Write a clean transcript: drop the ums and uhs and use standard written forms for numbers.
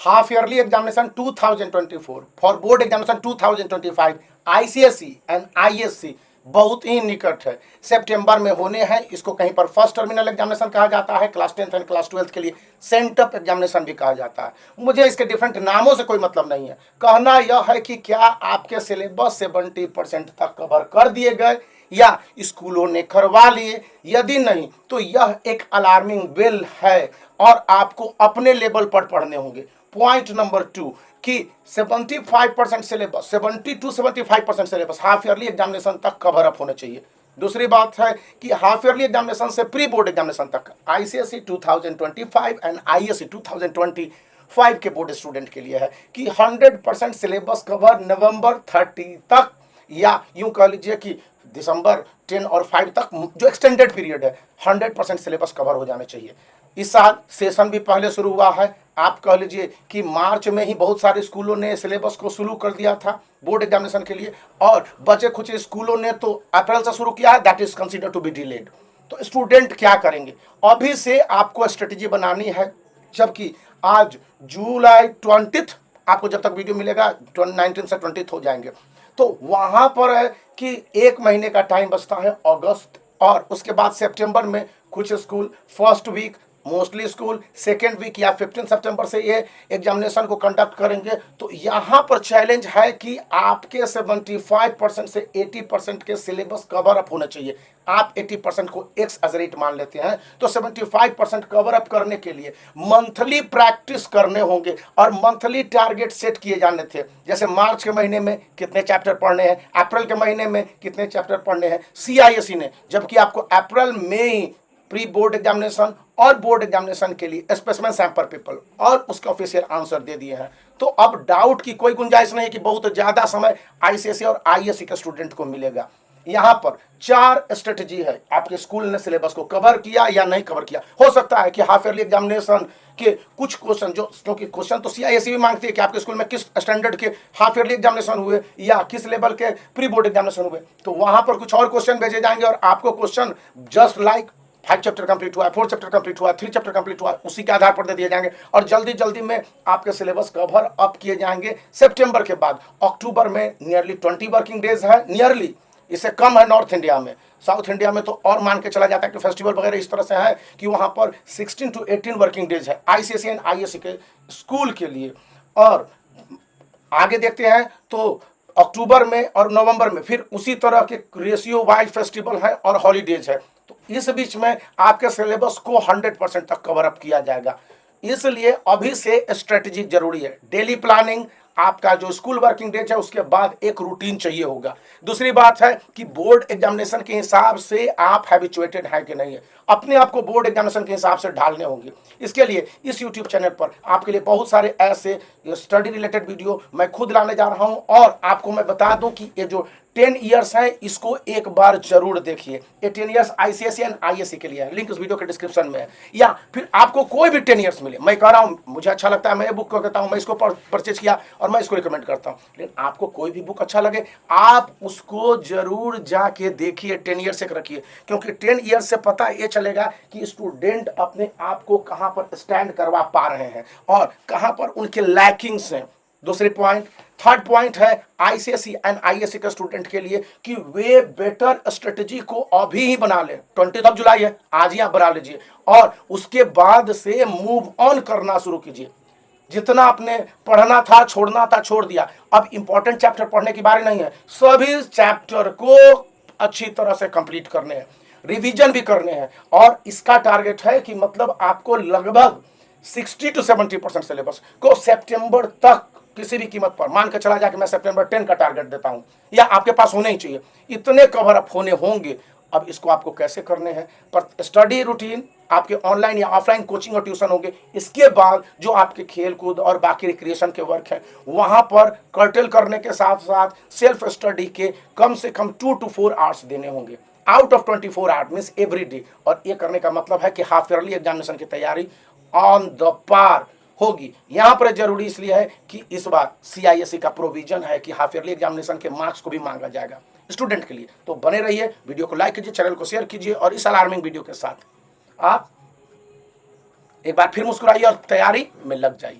half yearly examination 2024 for board examination 2025 ICSE and ISC बहुत ही निकट है, सितंबर में होने हैं। इसको कहीं पर फर्स्ट टर्मिनल एग्जामिनेशन कहा जाता है, class 10th and class 12th के लिए सेंटअप एग्जामिनेशन भी कहा जाता है। मुझे इसके डिफरेंट नामों से कोई मतलब नहीं है, कहना यह है कि क्या आपके सिलेबस 70% तक कवर कर दिए गए या स्कूलों ने करवा लिए। यदि नहीं तो यह एक अलार्मिंग बेल है और आपको अपने लेवल पर पढ़ने होंगे। पॉइंट नंबर 2 कि 75% syllabus, 70 to 75% syllabus half yearly examination तक कवर अप होना चाहिए। दूसरी बात है कि हाफ ईयरली एग्जामिनेशन से प्री बोर्ड एग्जामिनेशन तक आईसीएसई 2025 एंड आईएससी 2025 के बोर्ड स्टूडेंट के लिए है कि 100% सिलेबस कवर नवंबर 30 तक, या यूं कह लीजिए कि दिसंबर 10 और 5 तक जो एक्सटेंडेड पीरियड है 100% सिलेबस कवर हो जाना चाहिए। इस साल सेशन भी पहले शुरू हुआ है। आप कह लीजिए कि मार्च में ही बहुत सारे स्कूलों ने सिलेबस को शुरू कर दिया था बोर्ड एग्जामिनेशन के लिए, और बचे कुछ स्कूलों ने तो अप्रैल से शुरू किया है, that is consider to be delayed. तो स्टूडेंट क्या करेंगे, अभी से आपको स्ट्रेटेजी बनानी है, जबकि आज जुलाई 20 आपको जब तक वीडियो मिलेगा 19 से 20 हो जाएंगे। तो वहां पर है कि 1 महीने का टाइम बचता है अगस्त, और उसके बाद सितंबर में कुछ school first week, mostly school second week या 15 सितंबर से ये एग्जामिनेशन को कंडक्ट करेंगे। तो यहाँ पर चैलेंज है कि आपके 75% से 80% के सिलेबस कवर अप होना चाहिए। आप 80% को एक्स एज रेट मान लेते हैं, तो 75% कवर अप करने के लिए मंथली प्रैक्टिस करने होंगे और मंथली टारगेट सेट किए जाने थे। जैसे मार्च के महीने में कितने चैप्टर पढ़ने हैं, अप्रैल के महीने में कितने चैप्टर पढ़ने हैं सीआईएसई ने, जबकि आपको अप्रैल में ही प्री बोर्ड एग्जामिनेशन और बोर्ड एग्जामिनेशन के लिए स्पेसिमेन सैंपल पेपर और उसका ऑफिशियल आंसर दे दिए हैं। तो अब डाउट की कोई गुंजाइश नहीं कि बहुत ज्यादा समय आईसीएसई और आईएससी के स्टूडेंट को मिलेगा। यहाँ पर 4 स्ट्रेटेजी है, आपके स्कूल ने सिलेबस को कवर किया या नहीं कवर किया। हो सकता है कि हाफ ईयरली एग्जामिनेशन के कुछ क्वेश्चन, जो क्योंकि क्वेश्चन तो सीआईएससी भी मांगती है कि आपके स्कूल में किस स्टैंडर्ड के हाफ ईयरली एग्जामिनेशन हुए या किस लेवल के प्री बोर्ड एग्जामिनेशन हुए, तो वहां पर कुछ और क्वेश्चन भेजे जाएंगे और आपको question just like 5 chapter complete हुआ, 4 चैप्टर कंप्लीट हुआ, 3 चैप्टर कंप्लीट हुआ, उसी के आधार पर दे दिए जाएंगे और जल्दी जल्दी में आपके सिलेबस कवर अप किए जाएंगे। सितंबर के बाद अक्टूबर में नियरली 20 वर्किंग डेज है, नियरली, इससे कम है नॉर्थ इंडिया में। साउथ इंडिया में तो और मान के चला जाता है कि फेस्टिवल वगैरह इस तरह से है कि वहां पर 16 to 18 वर्किंग डेज है आईसीएसई एंड आईएससी के स्कूल के लिए। और आगे देखते हैं तो अक्टूबर में और नवंबर में फिर उसी तरह के रेशियो वाइज फेस्टिवल है और हॉलीडेज है। तो इस बीच में आपके सिलेबस को 100% तक कवर अप किया जाएगा। इसलिए अभी से स्ट्रेटेजी जरूरी है। डेली प्लानिंग, आपका जो स्कूल वर्किंग डेज है उसके बाद एक रूटीन चाहिए होगा। दूसरी बात है कि बोर्ड एग्जामिनेशन के हिसाब से आप हैबिचुएटेड हैं कि नहीं है, अपने आप को बोर्ड एग्जामिनेशन के हिसाब से ढालने होंगे। इसके लिए इस यूट्यूब चैनल पर आपके लिए बहुत सारे ऐसे स्टडी रिलेटेड वीडियो मैं खुद लाने जा रहा हूं, और आपको मैं बता दूं कि ये जो 10 ईयर्स है इसको एक बार जरूर देखिए। ये 10 ईयर्स आईसीएसई एंड आईएससी के लिए है, लिंक उस वीडियो के डिस्क्रिप्शन में है। या फिर आपको कोई भी 10 ईयर्स मिले, मैं कह रहा हूं मुझे अच्छा लगता है, मैं ये बुक को कहता हूं, मैं इसको परचेज किया और मैं इसको रिकमेंड करता हूं, लेकिन आपको कोई भी बुक अच्छा लगे आप उसको जरूर जाके देखिए, 10 ईयर्स एक रखिए, क्योंकि 10 ईयर्स से पता ये चलेगा कि स्टूडेंट अपने आप को कहां पर स्टैंड करवा पा रहे हैं और कहां पर उनके लैकिंग्स हैं। दूसरी पॉइंट, थर्ड पॉइंट है आईसीएसई एंड आईएससी के स्टूडेंट के लिए कि वे बेटर स्ट्रेटेजी को अभी ही बना लें। 20 जुलाई है, आज ही आप बना लीजिए और उसके बाद से मूव ऑन करना शुरू कीजिए। जितना आपने पढ़ना था, छोड़ना था, छोड़ दिया। अब इंपॉर्टेंट चैप्टर पढ़ने की बारी नहीं है, सभी चैप्टर को अच्छी तरह से कंप्लीट करने हैं, रिवीजन भी करने हैं। और इसका टारगेट है कि मतलब आपको लगभग 60 to 70% सिलेबस को सितंबर तक किसी भी कीमत पर, मान के चला जाए कि मैं सितंबर 10 का टारगेट देता हूं, या आपके पास होने ही चाहिए, इतने कवर अप होने होंगे। अब इसको आपको कैसे करने हैं, पर स्टडी रूटीन आपके ऑनलाइन या ऑफलाइन कोचिंग और ट्यूशन होंगे। इसके बाद जो आपके खेल कूद और बाकी रिक्रिएशन के वर्क है वहां पर कर्टेल करने के साथ साथ सेल्फ स्टडी के कम से कम 2 to 4 आवर्स देने होंगे out of 24 hours, means every day. और ये करने का मतलब है कि हाफ ईयरली एग्जामिनेशन की तैयारी ऑन द पार होगी। यहां पर जरूरी इसलिए है कि इस बार सीआईएससी का प्रोविजन है कि हाफ ईयरली एग्जामिनेशन के मार्क्स को भी मांगा जाएगा स्टूडेंट के लिए। तो बने रहिए, वीडियो को लाइक कीजिए, चैनल को शेयर कीजिए और इस अलार्मिंग वीडियो के साथ आप एक बार फिर मुस्कुराइए और तैयारी में लग जाइए।